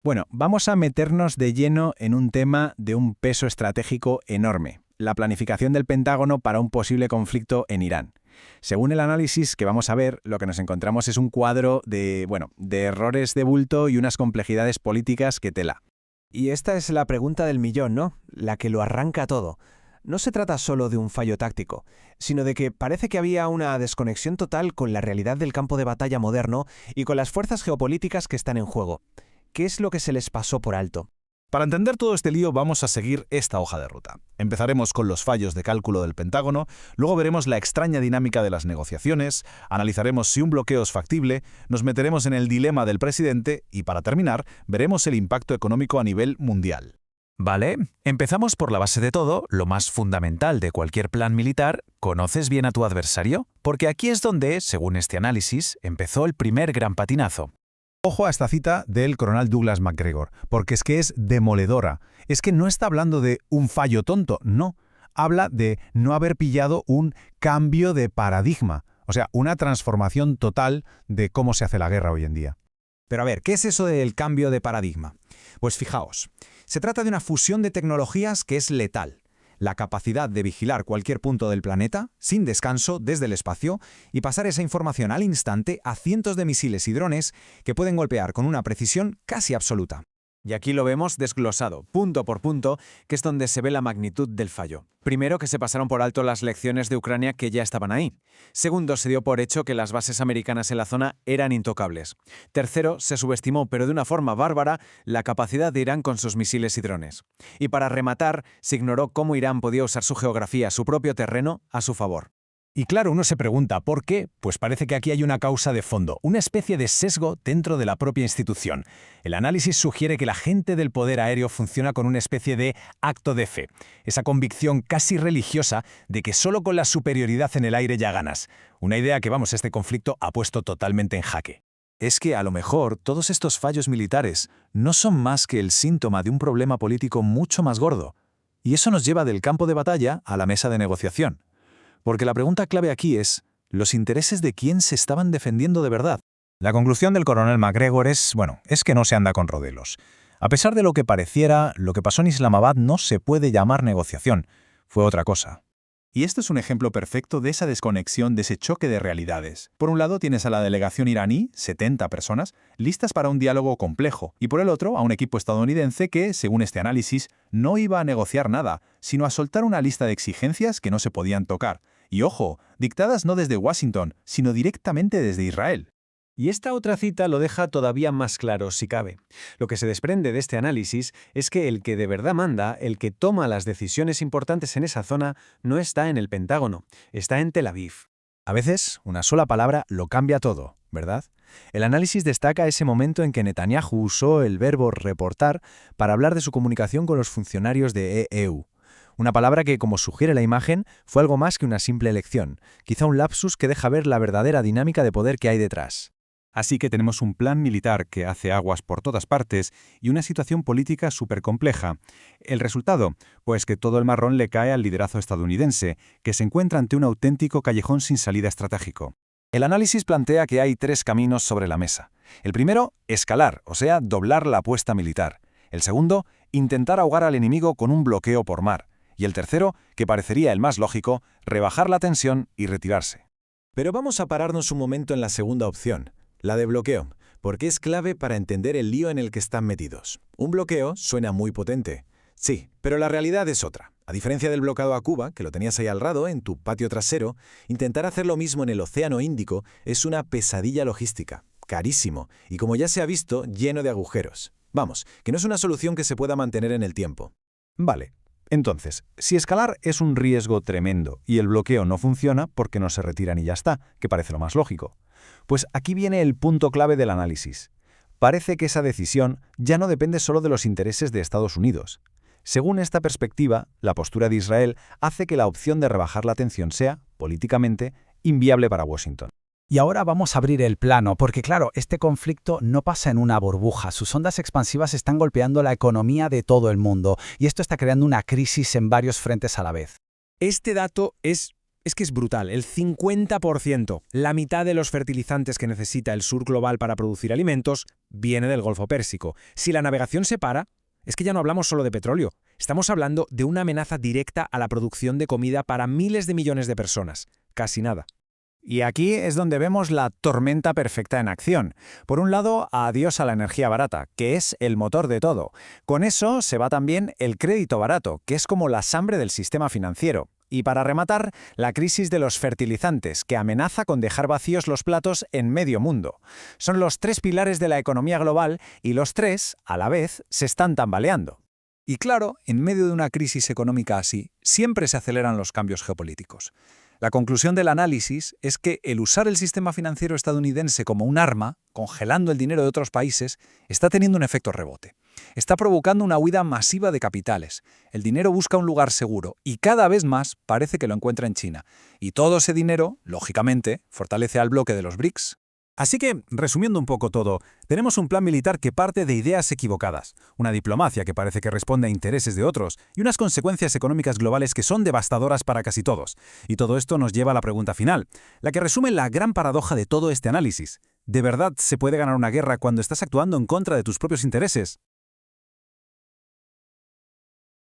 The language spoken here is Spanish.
Bueno, vamos a meternos de lleno en un tema de un peso estratégico enorme, la planificación del Pentágono para un posible conflicto en Irán. Según el análisis que vamos a ver, lo que nos encontramos es un cuadro de errores de bulto y unas complejidades políticas que tela. Y esta es la pregunta del millón, ¿no? La que lo arranca todo. No se trata solo de un fallo táctico, sino de que parece que había una desconexión total con la realidad del campo de batalla moderno y con las fuerzas geopolíticas que están en juego. ¿Qué es lo que se les pasó por alto? Para entender todo este lío vamos a seguir esta hoja de ruta. Empezaremos con los fallos de cálculo del Pentágono, luego veremos la extraña dinámica de las negociaciones, analizaremos si un bloqueo es factible, nos meteremos en el dilema del presidente y, para terminar, veremos el impacto económico a nivel mundial. Vale, empezamos por la base de todo, lo más fundamental de cualquier plan militar. ¿Conoces bien a tu adversario? Porque aquí es donde, según este análisis, empezó el primer gran patinazo. Ojo a esta cita del coronel Douglas MacGregor, porque es que es demoledora. Es que no está hablando de un fallo tonto, no. Habla de no haber pillado un cambio de paradigma, o sea, una transformación total de cómo se hace la guerra hoy en día. Pero a ver, ¿qué es eso del cambio de paradigma? Pues fijaos, se trata de una fusión de tecnologías que es letal. La capacidad de vigilar cualquier punto del planeta, sin descanso, desde el espacio, y pasar esa información al instante a cientos de misiles y drones que pueden golpear con una precisión casi absoluta. Y aquí lo vemos desglosado, punto por punto, que es donde se ve la magnitud del fallo. Primero, que se pasaron por alto las lecciones de Ucrania que ya estaban ahí. Segundo, se dio por hecho que las bases americanas en la zona eran intocables. Tercero, se subestimó, pero de una forma bárbara, la capacidad de Irán con sus misiles y drones. Y para rematar, se ignoró cómo Irán podía usar su geografía, su propio terreno, a su favor. Y claro, uno se pregunta, ¿por qué? Pues parece que aquí hay una causa de fondo, una especie de sesgo dentro de la propia institución. El análisis sugiere que la gente del poder aéreo funciona con una especie de acto de fe, esa convicción casi religiosa de que solo con la superioridad en el aire ya ganas. Una idea que, este conflicto ha puesto totalmente en jaque. Es que a lo mejor todos estos fallos militares no son más que el síntoma de un problema político mucho más gordo. Y eso nos lleva del campo de batalla a la mesa de negociación. Porque la pregunta clave aquí es, ¿los intereses de quién se estaban defendiendo de verdad? La conclusión del coronel MacGregor es que no se anda con rodelos. A pesar de lo que pareciera, lo que pasó en Islamabad no se puede llamar negociación, fue otra cosa. Y esto es un ejemplo perfecto de esa desconexión, de ese choque de realidades. Por un lado tienes a la delegación iraní, 70 personas, listas para un diálogo complejo, y por el otro a un equipo estadounidense que, según este análisis, no iba a negociar nada, sino a soltar una lista de exigencias que no se podían tocar. Y ojo, dictadas no desde Washington, sino directamente desde Israel. Y esta otra cita lo deja todavía más claro, si cabe. Lo que se desprende de este análisis es que el que de verdad manda, el que toma las decisiones importantes en esa zona, no está en el Pentágono, está en Tel Aviv. A veces, una sola palabra lo cambia todo, ¿verdad? El análisis destaca ese momento en que Netanyahu usó el verbo reportar para hablar de su comunicación con los funcionarios de EU. Una palabra que, como sugiere la imagen, fue algo más que una simple elección, quizá un lapsus que deja ver la verdadera dinámica de poder que hay detrás. Así que tenemos un plan militar que hace aguas por todas partes y una situación política súper compleja. ¿El resultado? Pues que todo el marrón le cae al liderazgo estadounidense, que se encuentra ante un auténtico callejón sin salida estratégico. El análisis plantea que hay 3 caminos sobre la mesa. El primero, escalar, o sea, doblar la apuesta militar. El segundo, intentar ahogar al enemigo con un bloqueo por mar. Y el tercero, que parecería el más lógico, rebajar la tensión y retirarse. Pero vamos a pararnos un momento en la segunda opción, la de bloqueo, porque es clave para entender el lío en el que están metidos. Un bloqueo suena muy potente. Sí, pero la realidad es otra. A diferencia del bloqueo a Cuba, que lo tenías ahí al lado, en tu patio trasero, intentar hacer lo mismo en el Océano Índico es una pesadilla logística, carísimo, y como ya se ha visto, lleno de agujeros. Vamos, que no es una solución que se pueda mantener en el tiempo. Vale. Entonces, si escalar es un riesgo tremendo y el bloqueo no funciona porque no se retiran y ya está, que parece lo más lógico, pues aquí viene el punto clave del análisis. Parece que esa decisión ya no depende solo de los intereses de Estados Unidos. Según esta perspectiva, la postura de Israel hace que la opción de rebajar la tensión sea, políticamente, inviable para Washington. Y ahora vamos a abrir el plano, porque claro, este conflicto no pasa en una burbuja. Sus ondas expansivas están golpeando la economía de todo el mundo, y esto está creando una crisis en varios frentes a la vez. Este dato es Es que es brutal, el 50%, la mitad de los fertilizantes que necesita el sur global para producir alimentos, viene del Golfo Pérsico. Si la navegación se para, es que ya no hablamos solo de petróleo, estamos hablando de una amenaza directa a la producción de comida para miles de millones de personas. Casi nada. Y aquí es donde vemos la tormenta perfecta en acción. Por un lado, adiós a la energía barata, que es el motor de todo. Con eso se va también el crédito barato, que es como la sangre del sistema financiero. Y para rematar, la crisis de los fertilizantes, que amenaza con dejar vacíos los platos en medio mundo. Son los tres pilares de la economía global y los tres, a la vez, se están tambaleando. Y claro, en medio de una crisis económica así, siempre se aceleran los cambios geopolíticos. La conclusión del análisis es que el usar el sistema financiero estadounidense como un arma, congelando el dinero de otros países, está teniendo un efecto rebote. Está provocando una huida masiva de capitales. El dinero busca un lugar seguro y cada vez más parece que lo encuentra en China. Y todo ese dinero, lógicamente, fortalece al bloque de los BRICS. Así que, resumiendo un poco todo, tenemos un plan militar que parte de ideas equivocadas, una diplomacia que parece que responde a intereses de otros y unas consecuencias económicas globales que son devastadoras para casi todos. Y todo esto nos lleva a la pregunta final, la que resume la gran paradoja de todo este análisis. ¿De verdad se puede ganar una guerra cuando estás actuando en contra de tus propios intereses?